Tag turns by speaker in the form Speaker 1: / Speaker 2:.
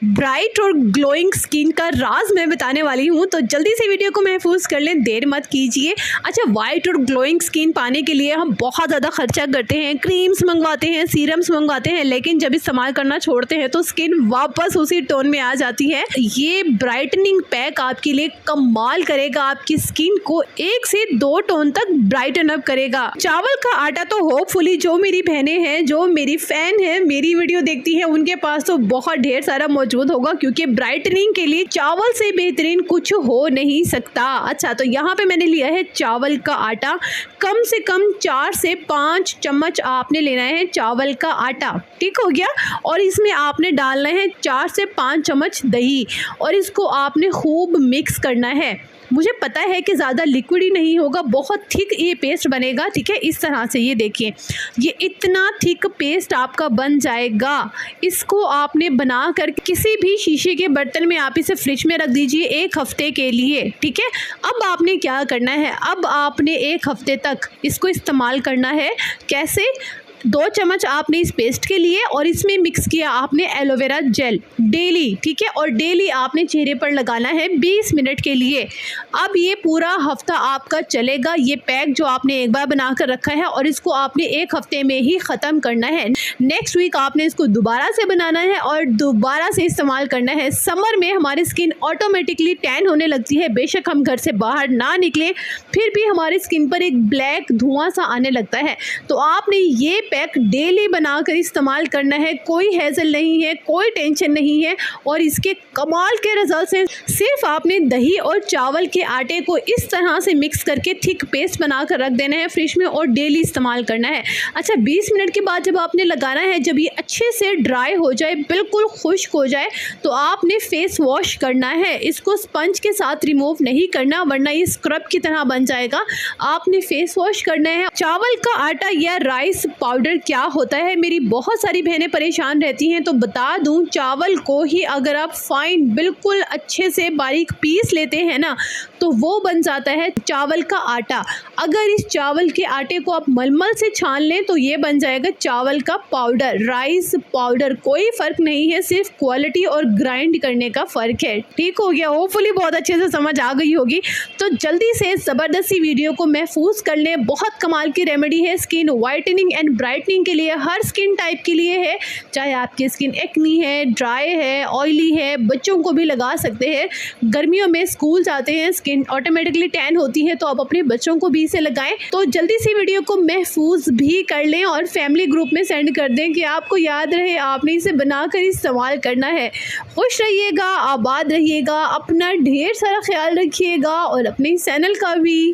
Speaker 1: Bright और glowing skin का राज मैं बताने वाली हूँ, तो जल्दी से वीडियो को महफूज कर लें, देर मत कीजिए। अच्छा, वाइट और ग्लोइंग स्किन पाने के लिए हम बहुत ज़्यादा खर्चा करते हैं, क्रीम्स मंगवाते हैं, सीरम्स मंगवाते हैं, लेकिन जब इस्तेमाल करना छोड़ते हैं तो स्किन वापस उसी टोन में आ जाती है। ये ब्राइटनिंग पैक आपके लिए कमाल करेगा, आपकी स्किन को 1 से 2 टोन तक ब्राइटन अप करेगा। चावल का आटा तो होपफुली जो मेरी बहनें हैं, जो मेरी फ़ैन है, मेरी वीडियो देखती है, उनके पास तो बहुत ढेर सारा मौजूद होगा, क्योंकि ब्राइटनिंग के लिए चावल से बेहतरीन कुछ हो नहीं सकता। अच्छा, तो यहाँ पे मैंने लिया है चावल का आटा। कम से कम 4 से 5 चम्मच आपने लेना है चावल का आटा, ठीक हो गया। और इसमें आपने डालना है 4 से 5 चम्मच दही, और इसको आपने खूब मिक्स करना है। मुझे पता है कि ज़्यादा लिक्विड ही नहीं होगा, बहुत थिक ये पेस्ट बनेगा, ठीक है। इस तरह से ये देखिए, ये इतना थिक पेस्ट आपका बन जाएगा। इसको आपने बना कर किसी भी शीशे के बर्तन में आप इसे फ्रिज में रख दीजिए 1 हफ्ते के लिए, ठीक है। अब आपने क्या करना है, अब आपने 1 हफ्ते तक इसको इस्तेमाल करना है। कैसे? 2 चम्मच आपने इस पेस्ट के लिए, और इसमें मिक्स किया आपने एलोवेरा जेल डेली, ठीक है। और डेली आपने चेहरे पर लगाना है 20 मिनट के लिए। अब ये पूरा हफ्ता आपका चलेगा, ये पैक जो आपने एक बार बना कर रखा है, और इसको आपने 1 हफ्ते में ही ख़त्म करना है। नेक्स्ट वीक आपने इसको दोबारा से बनाना है और दोबारा से इस्तेमाल करना है। समर में हमारी स्किन ऑटोमेटिकली टैन होने लगती है, बेशक हम घर से बाहर ना निकलें, फिर भी हमारी स्किन पर एक ब्लैक धुआं सा आने लगता है। तो आपने ये पैक डेली बनाकर इस्तेमाल करना है, कोई हेज़ल नहीं है, कोई टेंशन नहीं है, और इसके कमाल के रिजल्ट्स हैं। सिर्फ आपने दही और चावल के आटे को इस तरह से मिक्स करके थिक पेस्ट बनाकर रख देना है फ्रिज में, और डेली इस्तेमाल करना है। अच्छा, 20 मिनट के बाद जब आपने लगाना है, जब ये अच्छे से ड्राई हो जाए, बिल्कुल खुश्क हो जाए, तो आपने फेस वॉश करना है। इसको स्पंज के साथ रिमूव नहीं करना, वरना ये स्क्रब की तरह बन जाएगा। आपने फेस वॉश करना है। चावल का आटा या राइस पाउडर क्या होता है, मेरी बहुत सारी बहनें परेशान रहती हैं, तो बता दूं, चावल को ही अगर आप फाइन बिल्कुल अच्छे से बारीक पीस लेते हैं ना, तो वो बन जाता है चावल का आटा। अगर इस चावल के आटे को आप मलमल से छान लें, तो ये बन जाएगा चावल का पाउडर, राइस पाउडर। कोई फ़र्क नहीं है, सिर्फ क्वालिटी और ग्राइंड करने का फ़र्क है, ठीक हो गया। होपफुली बहुत अच्छे से समझ आ गई होगी। तो जल्दी से ज़बरदस्ती वीडियो को महफूज कर लें, बहुत कमाल की रेमेडी है स्किन वाइटनिंग एंड ब्राइटनिंग के लिए, हर स्किन टाइप के लिए है। चाहे आपकी स्किन एक्नी है, ड्राई है, ऑयली है, बच्चों को भी लगा सकते हैं। गर्मियों में स्कूल जाते हैं, स्किन ऑटोमेटिकली टैन होती है, तो आप अपने बच्चों को भी इसे लगाएं। तो जल्दी से वीडियो को महफूज भी कर लें और फैमिली ग्रुप में सेंड कर दें, कि आपको याद रहे आपने इसे बनाकर इस्तेमाल करना है। खुश रहिएगा, आबाद रहिएगा, अपना ढेर सारा ख्याल रखिएगा, और अपने चैनल का भी।